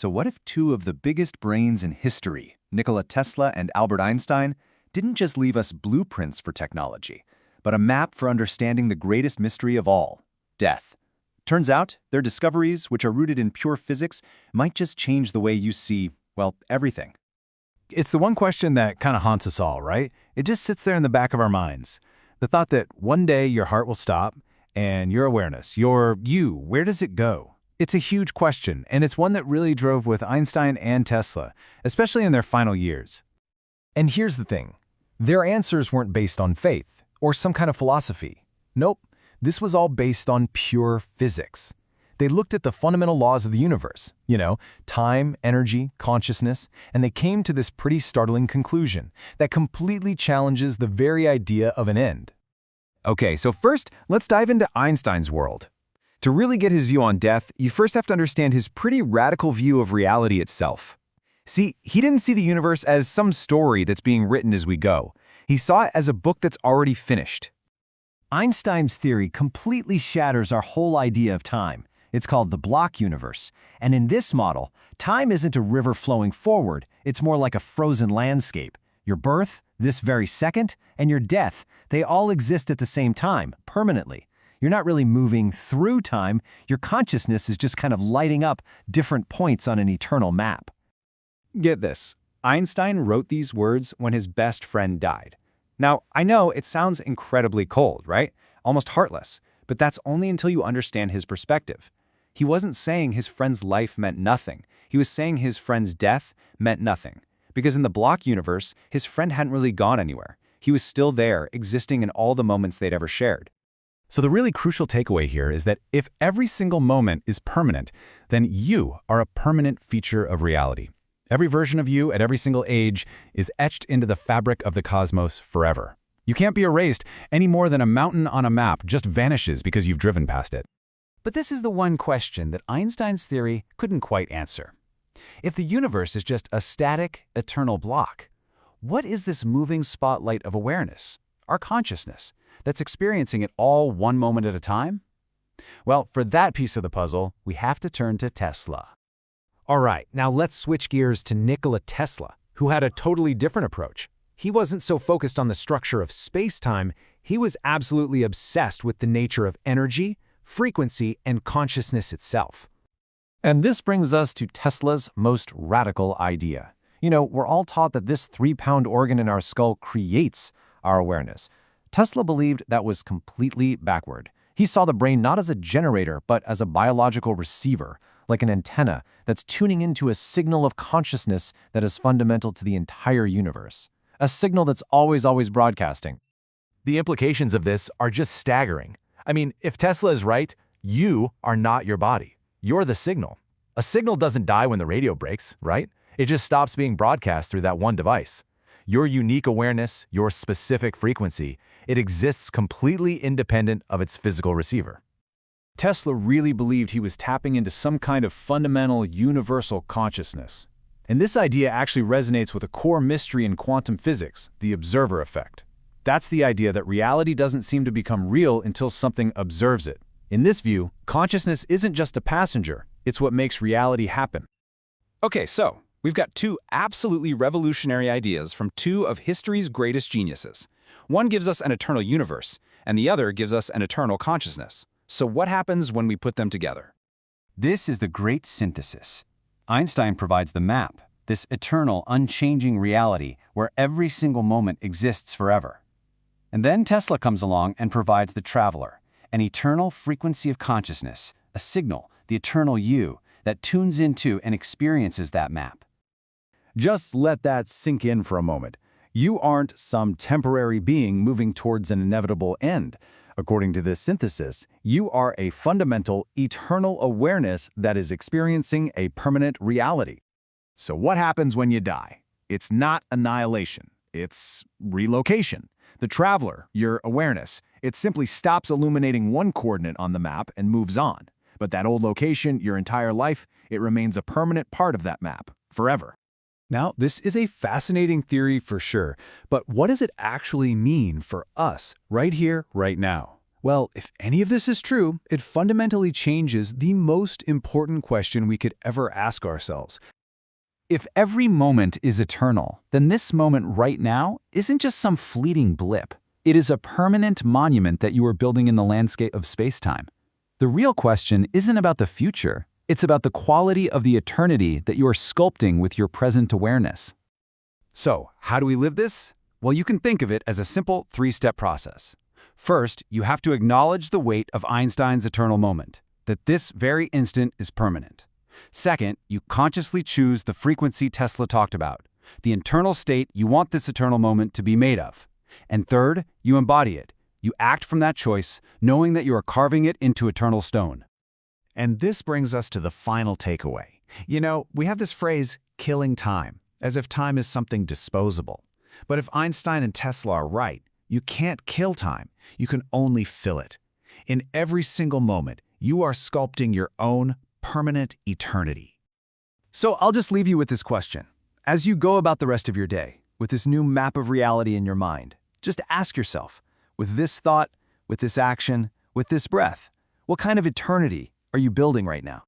So what if two of the biggest brains in history, Nikola Tesla and Albert Einstein, didn't just leave us blueprints for technology, but a map for understanding the greatest mystery of all, death? Turns out, their discoveries, which are rooted in pure physics, might just change the way you see, well, everything. It's the one question that kind of haunts us all, right? It just sits there in the back of our minds. The thought that one day your heart will stop, and your awareness, your you, where does it go? It's a huge question, and it's one that really drove with Einstein and Tesla, especially in their final years. And here's the thing. Their answers weren't based on faith or some kind of philosophy. Nope, this was all based on pure physics. They looked at the fundamental laws of the universe, time, energy, consciousness, and they came to this pretty startling conclusion that completely challenges the very idea of an end. Okay, so first, let's dive into Einstein's world. To really get his view on death, you first have to understand his pretty radical view of reality itself. See, he didn't see the universe as some story that's being written as we go. He saw it as a book that's already finished. Einstein's theory completely shatters our whole idea of time. It's called the block universe. And in this model, time isn't a river flowing forward, it's more like a frozen landscape. Your birth, this very second, and your death, they all exist at the same time, permanently. You're not really moving through time, your consciousness is just kind of lighting up different points on an eternal map. Get this, Einstein wrote these words when his best friend died. Now, I know it sounds incredibly cold, right? Almost heartless, but that's only until you understand his perspective. He wasn't saying his friend's life meant nothing. He was saying his friend's death meant nothing. Because in the block universe, his friend hadn't really gone anywhere. He was still there, existing in all the moments they'd ever shared. So the really crucial takeaway here is that if every single moment is permanent, then you are a permanent feature of reality. Every version of you at every single age is etched into the fabric of the cosmos forever. You can't be erased any more than a mountain on a map just vanishes because you've driven past it. But this is the one question that Einstein's theory couldn't quite answer. If the universe is just a static, eternal block, what is this moving spotlight of awareness, our consciousness, that's experiencing it all one moment at a time? Well, for that piece of the puzzle, we have to turn to Tesla. All right, now let's switch gears to Nikola Tesla, who had a totally different approach. He wasn't so focused on the structure of space-time, he was absolutely obsessed with the nature of energy, frequency, and consciousness itself. And this brings us to Tesla's most radical idea. We're all taught that this 3-pound organ in our skull creates our awareness. Tesla believed that was completely backward. He saw the brain not as a generator, but as a biological receiver, like an antenna that's tuning into a signal of consciousness that is fundamental to the entire universe. A signal that's always broadcasting. The implications of this are just staggering. I mean, if Tesla is right, you are not your body. You're the signal. A signal doesn't die when the radio breaks, right? It just stops being broadcast through that one device. Your unique awareness, your specific frequency, it exists completely independent of its physical receiver. Tesla really believed he was tapping into some kind of fundamental universal consciousness. And this idea actually resonates with a core mystery in quantum physics, the observer effect. That's the idea that reality doesn't seem to become real until something observes it. In this view, consciousness isn't just a passenger, it's what makes reality happen. Okay, so we've got two absolutely revolutionary ideas from two of history's greatest geniuses. One gives us an eternal universe, and the other gives us an eternal consciousness. So what happens when we put them together? This is the great synthesis. Einstein provides the map, this eternal, unchanging reality where every single moment exists forever. And then Tesla comes along and provides the traveler, an eternal frequency of consciousness, a signal, the eternal you, that tunes into and experiences that map. Just let that sink in for a moment. You aren't some temporary being moving towards an inevitable end. According to this synthesis, you are a fundamental, eternal awareness that is experiencing a permanent reality. So what happens when you die? It's not annihilation. It's relocation. The traveler, your awareness, it simply stops illuminating one coordinate on the map and moves on. But that old location, your entire life, it remains a permanent part of that map, forever. Now, this is a fascinating theory for sure, but what does it actually mean for us, right here, right now? Well, if any of this is true, it fundamentally changes the most important question we could ever ask ourselves. If every moment is eternal, then this moment right now isn't just some fleeting blip. It is a permanent monument that you are building in the landscape of space-time. The real question isn't about the future. It's about the quality of the eternity that you are sculpting with your present awareness. So, how do we live this? Well, you can think of it as a simple three-step process. First, you have to acknowledge the weight of Einstein's eternal moment, that this very instant is permanent. Second, you consciously choose the frequency Tesla talked about, the internal state you want this eternal moment to be made of. And third, you embody it. You act from that choice, knowing that you are carving it into eternal stone. And this brings us to the final takeaway. You know, we have this phrase, killing time, as if time is something disposable. But if Einstein and Tesla are right, you can't kill time. You can only fill it. In every single moment, you are sculpting your own permanent eternity. So I'll just leave you with this question. As you go about the rest of your day, with this new map of reality in your mind, just ask yourself, with this thought, with this action, with this breath, what kind of eternity are you building right now?